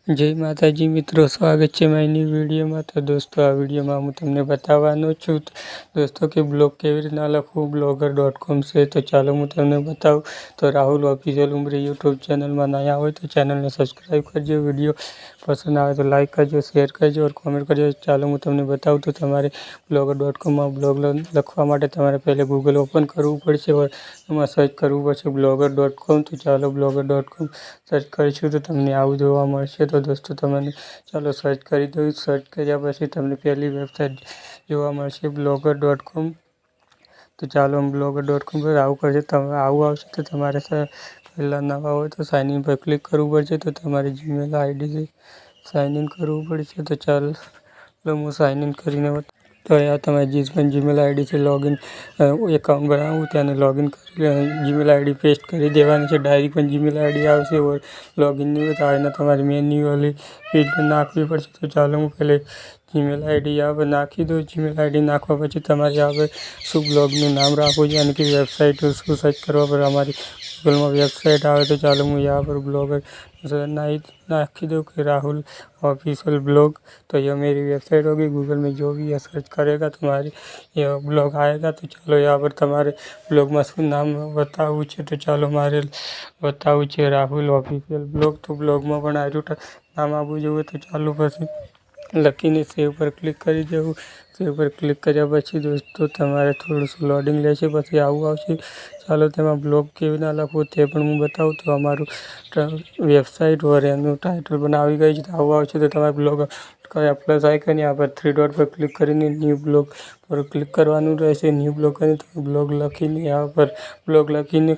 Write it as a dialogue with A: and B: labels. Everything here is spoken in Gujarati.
A: જય માતાજી મિત્રો, સ્વાગત છે મારી વિડીયોમાં। તો દોસ્તો, આ વિડીયોમાં હું તમને બતાવવાનો છું દોસ્તો કે બ્લોગ કેવી રીતના લખવું blogger.com છે। તો ચાલો હું તમને બતાવું। તો રાહુલ ઓફિશિયલ ઉમરી યુટ્યુબ ચેનલમાં નયા હોય તો ચેનલને સબસ્ક્રાઈબ કરજો। વિડીયો પસંદ આવે તો લાઈક કરજો, શેર કરજો और કોમેન્ટ કરજો। ચાલો હું તમને બતાવું। તો તમારે blogger.comમાં બ્લોગ લખવા માટે તમારે પહેલે ગૂગલ ઓપન કરવું પડશે और એમાં સર્ચ કરવું પડશે blogger.com। તો ચાલો blogger.com સર્ચ કરીશું તો તમને આવું જોવા મળશે। તો દોસ્તો તમને ચાલો સર્ચ કરી દઉં। સર્ચ કર્યા પછી તમને પહેલી વેબસાઇટ જોવા મળશે blogger.com। તો ચાલો blogger.com પર આવું કરશે, આવું આવશે તો તમારે પહેલાં નવા હોય તો સાઇન ઇન પર ક્લિક કરવું પડશે। તો તમારી જીમેલ આઈડીથી સાઇન ઇન કરવું પડશે। તો ચાલો હું સાઇન ઇન કરીને તો અહીંયા તમારે જીમેલ આઈડીથી લોગિન એકાઉન્ટ બનાવવું, તેને લોગિન કરી જીમેલ આઈડી પેસ્ટ કરી દેવાની છે। ડાયરેક્ટ પણ જીમેલ આઈડી આવશે और લોગિન નહીં હોય તો આને તમારે મેન્યુઅલી ફીડ નાખવી પડશે। તો ચાલો હું પહેલે જીમેલ આઈડી यहाँ पर નાખી દઉં। જીમેલ આઈડી નાખવા પછી તમારે यहाँ પર શું બ્લોગનું નામ રાખવું છે અને કે વેબસાઇટ શું સર્ચ કરવા પર અમારી ગૂગલમાં વેબસાઇટ આવે। તો ચાલો હું यहाँ पर ब्लॉगर नाखी दूँ कि राहुल ऑफिशियल ब्लॉग। तो यह मेरी वेबसाइट होगी। गूगल में जो भी यह सर्च करेगा तुम्हारी यह ब्लॉग आएगा। तो चलो यहाँ पर तुम्हारे ब्लॉग में શું નામ બતાવવું છે। તો ચાલો મારે બતાવવું છે રાહુલ ઓફિશિયલ બ્લોગ। તો બ્લોગમાં પણ આર્યું નામ આપવું જોઈએ। તો ચાલો પછી લખીને સેવ પર ક્લિક કરી દેવું। સેવ પર ક્લિક કર્યા પછી દોસ્તો તમારે થોડું લોડિંગ લેશે, પછી આવું આવશે। ચાલો તેમાં બ્લોગ કેવી રીતના લખવું તે પણ હું બતાવું। તો અમારું વેબસાઇટ और એનું ટાઇટલ પણ આવી ગયું છે। તો આવું આવશે તો તમારે બ્લોગ પ્લસ આઇકન यहाँ पर 3 डॉट पर क्लिक કરીને ન્યૂ બ્લોગ પર ક્લિક કરવાનું રહેશે। ન્યૂ બ્લોગ કરીને તમે બ્લોગ લખીને यहाँ पर બ્લોગ લખીને